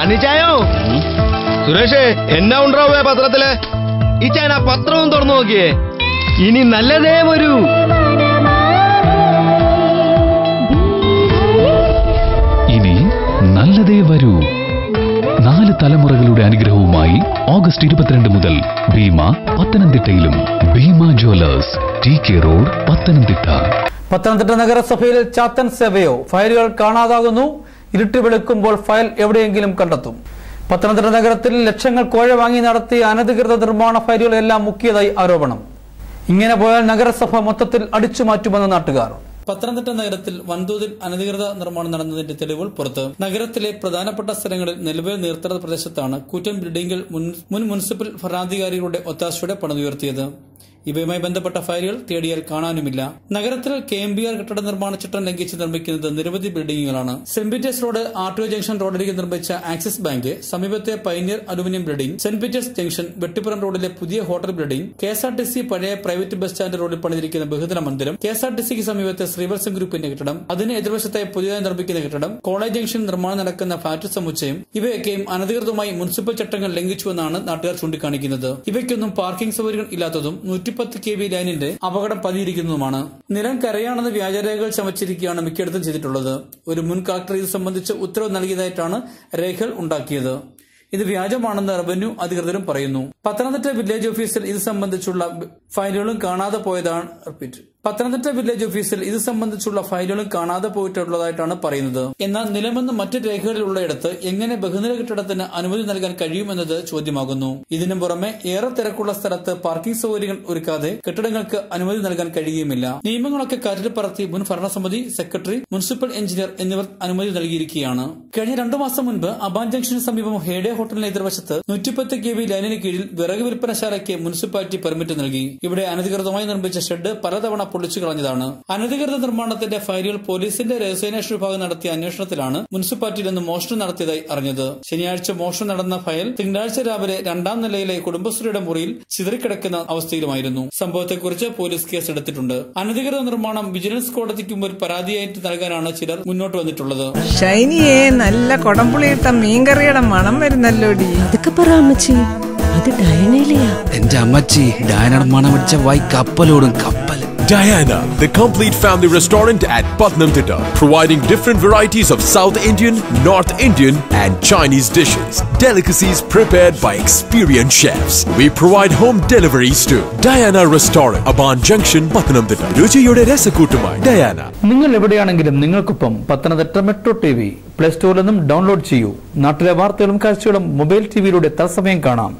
സണ്ണിച്ചായോ സുരേഷ് എന്നാ ഉണ്ടാവേ പത്രത്തില് ഈ ചായന പത്രവും തുറന്നു നോക്കിയേ ഇനി നല്ലതേ വരൂ ഇനി നല്ലതേ വരൂ 4 തലമുറകളുടെ അനുഗ്രഹവുമായി ഓഗസ്റ്റ് 22 മുതൽ ഭീമ പത്തനംതിട്ടയിലും Bhima jewellers TK road Pathanamthitta. Pathanamthitta നഗരസഭയിൽ ചാത്തൻ സേവയോ ഫയലുകൾ കാണാതാകുന്നു. ഇരുട്ടി വെളുക്കുമ്പോൾ ഫയൽ എവിടെയെങ്കിലും കണ്ടെത്തും. പത്തനംതിട്ട നഗരത്തിൽ ലക്ഷങ്ങൾ കോഴ വാങ്ങി നടത്തിയ അനധികൃത നിർമ്മാണ ഫയലുകളെല്ലാം മുക്കിയതായി ആരോപണം. ഇങ്ങനെ പോയാൽ നഗരസഭ മൊത്തത്തിൽ അടിച്ചു മാറ്റുമെന്ന് നാട്ടുകാർ. പത്തനംതിട്ട നഗരത്തിൽ വൻതോതിൽ അനധികൃത നിർമ്മാണം നടന്നതിന്റെ തെളിവുകൾ പുറത്ത്. നഗരത്തിലെ പ്രധാനപ്പെട്ട സ്ഥലങ്ങളിൽ നിലവിൽ നീർത്തട പ്രദേശത്താണ് കൂറ്റൻ ബിൽഡിംഗിൽ മുൻ മുനിസിപ്പൽ ഭരണാധികാരികളുടെ ഒത്താശയോടെ പണിതുയർത്തിയത്. ഇവയുമായി ബന്ധപ്പെട്ട ഫയലുകൾ തേടിയാൽ കാണാനുമില്ല. നഗരത്തിൽ KMBR കെട്ടിട നിർമ്മാണ ചട്ടം ലംഘിച്ച് നിർമ്മിക്കുന്നത് നിരവധി ബിൽഡിംഗുകളാണ്. Saint Peter's road RTO junction റോഡിലേക്ക് നിർമ്മിച്ച ആക്സിസ് ബാങ്ക്, സമീപത്തെ Pioneer aluminium building, Saint Peter's junction Vettipuram റോഡിലെ പുതിയ ഹോട്ടൽ ബിൽഡിംഗ്, KSRTC പഴയ പ്രൈവറ്റ് ബസ് സ്റ്റാൻഡ് റോഡിൽ പണിതിരിക്കുന്ന ബഹുതല മന്ദിരം, KSRTCക്ക് സമീപത്തെ ശ്രീവത്സം ഗ്രൂപ്പിന്റെ കെട്ടിടം, അതിന് എതിർവശത്തായി പുതിയതായി നിർമ്മിക്കുന്ന കെട്ടിടം, കോളേജ് ജംഗ്ഷൻ നിർമ്മാണം നടക്കുന്ന ഫ്ളാറ്റ് സമുച്ചയം, ഇവയൊക്കെയും അനധികൃതമായി മുനിസിപ്പൽ ചട്ടങ്ങൾ ലംഘിച്ചുവെന്നാണ് നാട്ടുകാർ ചൂണ്ടിക്കാണിക്കുന്നത്. ഇവയ്ക്കൊന്നും പാർക്കിംഗ് സൗകര്യങ്ങൾ ഇല്ലാത്തതും 110 kV ലൈനിന്റെ അപകടം പതിയിരിക്കുന്നതുമാണ്. നിലം കരയാണെന്ന് വ്യാജരേഖകൾ ചമച്ചിരിക്കുകയാണ് മിക്കയിടത്തും ചെയ്തിട്ടുള്ളത്. ഒരു മുൻ കളക്ടർ ഇത് സംബന്ധിച്ച് ഉത്തരവ് നൽകിയതായിട്ടാണ് രേഖകൾ ഉണ്ടാക്കിയത്. ഇത് വ്യാജമാണെന്ന് റവന്യൂ അധികൃതരും പറയുന്നു. പത്തനംതിട്ട വില്ലേജ് ഓഫീസിൽ ഇത് സംബന്ധിച്ചുള്ള ഫയലുകളും കാണാതെ പോയിട്ടുള്ളതായിട്ടാണ് പറയുന്നത്. എന്നാൽ നിലമെന്ന് മറ്റ് രേഖകളിലുള്ളയിടത്ത് എങ്ങനെ ബഹുനില കെട്ടിടത്തിന് അനുമതി നൽകാൻ കഴിയുമെന്നത് ചോദ്യമാകുന്നു. ഇതിനു പുറമെ ഏറെ തിരക്കുള്ള സ്ഥലത്ത് പാർക്കിംഗ് സൗകര്യങ്ങൾ ഒരുക്കാതെ കെട്ടിടങ്ങൾക്ക് അനുമതി നൽകാൻ കഴിയുമില്ല. നിയമങ്ങളൊക്കെ കാറ്റിൽ പറത്തി മുൻ ഭരണസമിതി സെക്രട്ടറി, മുനിസിപ്പൽ എഞ്ചിനീയർ എന്നിവർ അനുമതി നൽകിയിരിക്കുകയാണ്. കഴിഞ്ഞ 2 മാസം മുൻപ് അബാൻ ജംഗ്ഷന് സമീപം ഹേഡേ ഹോട്ടലിന് എതിർവശത്ത് 110 kV ലൈനിന് കീഴിൽ വിറക് വിൽപ്പനശാലയ്ക്ക് മുനിസിപ്പാലിറ്റി പെർമിറ്റ് നൽകി. ഇവിടെ അനധികൃതമായി നിർമ്മിച്ച ഷെഡ് പലതവണ പൊളിച്ചു കളഞ്ഞതാണ്. അനധികൃത നിർമ്മാണത്തിന്റെ ഫയലുകൾ പോലീസിന്റെ രഹസ്യാന്വേഷണ വിഭാഗം നടത്തിയ അന്വേഷണത്തിലാണ് മുനിസിപ്പാലിറ്റിയിൽ നിന്ന് മോഷണം നടത്തിയതായി അറിഞ്ഞത്. ശനിയാഴ്ച മോഷണം നടന്ന ഫയൽ തിങ്കളാഴ്ച രാവിലെ 2ാം നിലയിലെ കുടുംബശ്രീയുടെ മുറിയിൽ ചിതറിക്കിടക്കുന്ന അവസ്ഥയിലുമായിരുന്നു. സംഭവത്തെക്കുറിച്ച് പോലീസ് കേസെടുത്തിട്ടുണ്ട്. അനധികൃത നിർമ്മാണം വിജിലൻസ് കോടതിക്ക് മുമ്പിൽ പരാതിയായിട്ട് നൽകാനാണ് ചിലർ മുന്നോട്ട് വന്നിട്ടുള്ളത്. ഷൈനിയെ നല്ല കൊടംപുളിയിട്ട മീൻകറിയുടെ മണം വരുന്നല്ലോടി. അതൊക്കെ പറ അമ്മച്ചി, അത് ഡയനയിലെയാ. എന്റെ അമ്മച്ചി ഡയനയുടെ മണം അടിച്ച വായി കപ്പലോടും കപ്പൽ. Diana, the complete family restaurant at Patnamthitta, providing different varieties of South Indian, North Indian and Chinese dishes. Delicacies prepared by experienced chefs. We provide home deliveries too. Diana Restaurant, Aban Junction, Patnamthitta. രുചിയുടെ രസക്കൂട്ടുമായി Diana. നിങ്ങൾ എവിടെയാണെങ്കിലും നിങ്ങൾക്കൊപ്പം Pathanamthitta metro TV play സ്റ്റോറിൽ നിന്നും download ചെയ്യൂ. നാട്ടിലെ വാർത്തകളും കാഴ്ചകളും മൊബൈൽ TVയിലൂടെ തത്സമയം കാണാം.